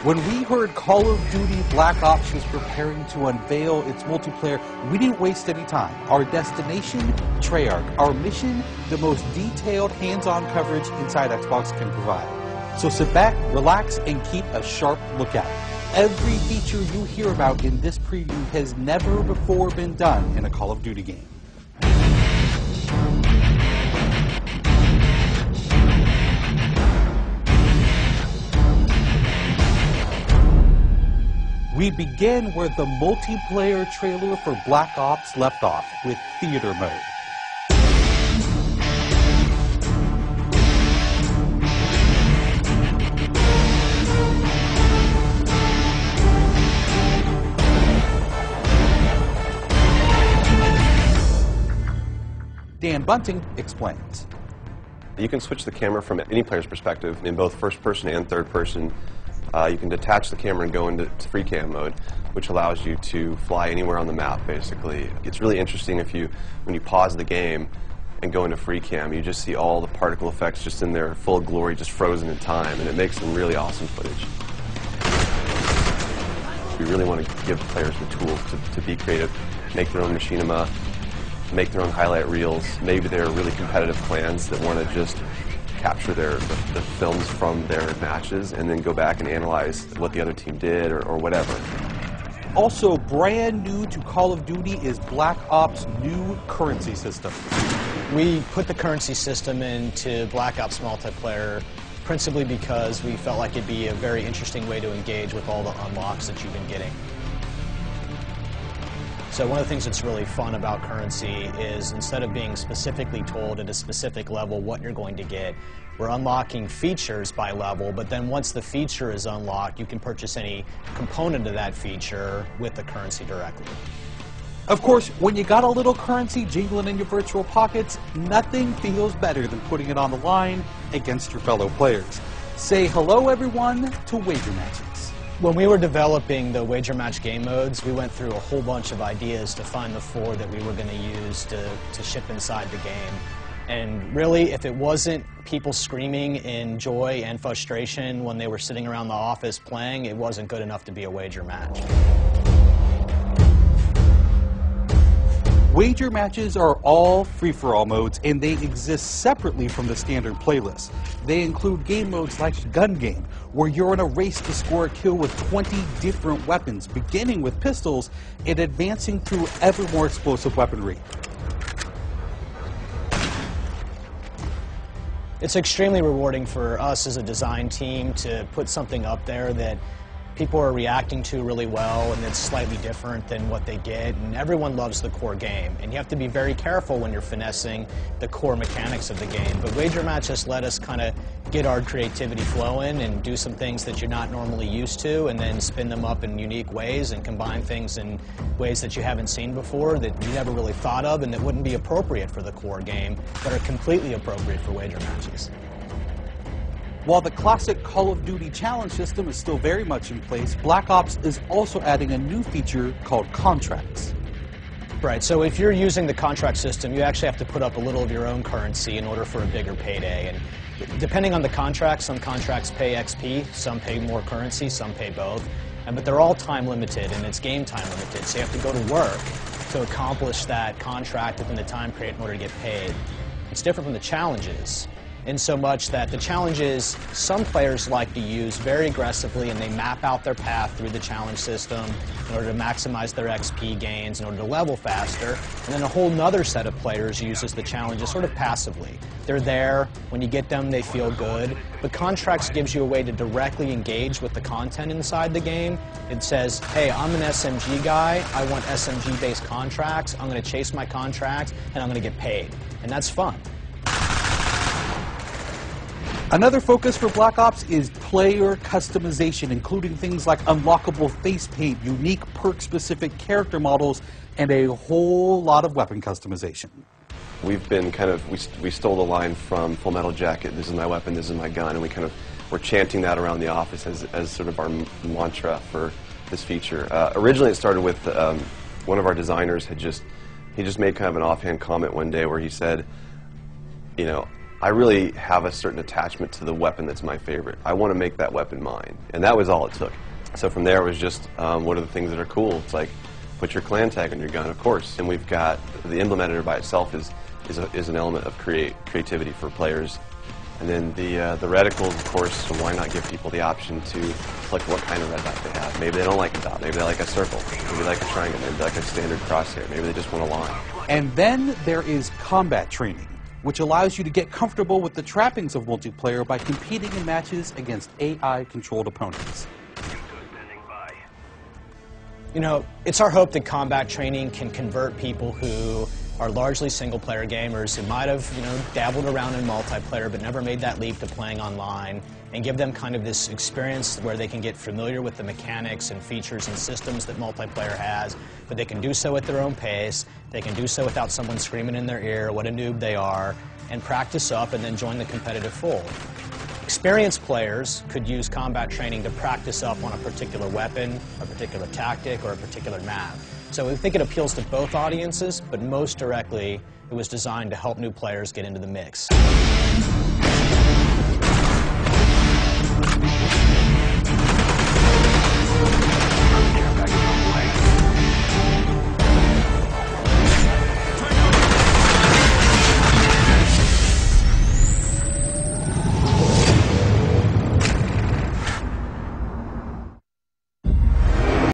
When we heard Call of Duty Black Ops was preparing to unveil its multiplayer, we didn't waste any time. Our destination, Treyarch. Our mission, the most detailed hands-on coverage inside Xbox can provide. So sit back, relax, and keep a sharp lookout. Every feature you hear about in this preview has never before been done in a Call of Duty game. We begin where the multiplayer trailer for Black Ops left off, with theater mode. Dan Bunting explains. You can switch the camera from any player's perspective in both first person and third person. You can detach the camera and go into free cam mode, which allows you to fly anywhere on the map, basically. It's really interesting when you pause the game and go into free cam, you just see all the particle effects just in their full glory, just frozen in time, and it makes some really awesome footage. We really want to give players the tools to be creative, make their own machinima, make their own highlight reels. Maybe they're really competitive clans that want to just capture the films from their matches and then go back and analyze what the other team did or whatever. Also brand new to Call of Duty is Black Ops' new currency system. We put the currency system into Black Ops multiplayer principally because we felt like it'd be a very interesting way to engage with all the unlocks that you've been getting. So one of the things that's really fun about currency is instead of being specifically told at a specific level what you're going to get, we're unlocking features by level, but then once the feature is unlocked, you can purchase any component of that feature with the currency directly. Of course, when you got a little currency jingling in your virtual pockets, nothing feels better than putting it on the line against your fellow players. Say hello, everyone, to wager matches. When we were developing the wager match game modes, we went through a whole bunch of ideas to find the 4 that we were going to use to ship inside the game. And really, if it wasn't people screaming in joy and frustration when they were sitting around the office playing, it wasn't good enough to be a wager match. Wager matches are all free-for-all modes, and they exist separately from the standard playlist. They include game modes like Gun Game, where you're in a race to score a kill with 20 different weapons, beginning with pistols and advancing through ever more explosive weaponry. It's extremely rewarding for us as a design team to put something up there that people are reacting to really well and it's slightly different than what they get, and everyone loves the core game. And you have to be very careful when you're finessing the core mechanics of the game. But wager matches let us kind of get our creativity flowing and do some things that you're not normally used to, and then spin them up in unique ways and combine things in ways that you haven't seen before, that you never really thought of, and that wouldn't be appropriate for the core game, but are completely appropriate for wager matches. While the classic Call of Duty challenge system is still very much in place, Black Ops is also adding a new feature called contracts. Right, so if you're using the contract system, you actually have to put up a little of your own currency in order for a bigger payday. And depending on the contract, some contracts pay XP, some pay more currency, some pay both. But they're all time limited, and it's game time limited, so you have to go to work to accomplish that contract within the time period in order to get paid. It's different from the challenges, in so much that the challenges some players like to use very aggressively, and they map out their path through the challenge system in order to maximize their XP gains, in order to level faster. And then a whole nother set of players uses the challenges sort of passively. They're there, when you get them they feel good, but contracts gives you a way to directly engage with the content inside the game. It says, hey, I'm an SMG guy, I want SMG-based contracts, I'm going to chase my contract, and I'm going to get paid. And that's fun. Another focus for Black Ops is player customization, including things like unlockable face paint, unique perk-specific character models, and a whole lot of weapon customization. We've been we stole the line from Full Metal Jacket, this is my weapon, this is my gun, and we're chanting that around the office as sort of our mantra for this feature. Originally it started with one of our designers he just made kind of an offhand comment one day where he said, you know, I really have a certain attachment to the weapon that's my favorite. I want to make that weapon mine, and that was all it took. So from there, it was just what are the things that are cool? It's like, put your clan tag on your gun, of course. And we've got the emblem editor by itself is an element of creativity for players. And then the reticles, of course, so why not give people the option to select what kind of red dot they have. Maybe they don't like a dot, maybe they like a circle, maybe they like a triangle, maybe they like a standard crosshair, maybe they just want a line. And then there is combat training, which allows you to get comfortable with the trappings of multiplayer by competing in matches against AI-controlled opponents. You know, it's our hope that combat training can convert people who are largely single-player gamers who might have, dabbled around in multiplayer but never made that leap to playing online, and give them kind of this experience where they can get familiar with the mechanics and features and systems that multiplayer has, but they can do so at their own pace, they can do so without someone screaming in their ear what a noob they are, and practice up and then join the competitive fold. Experienced players could use combat training to practice up on a particular weapon, a particular tactic, or a particular map. So we think it appeals to both audiences, but most directly, it was designed to help new players get into the mix.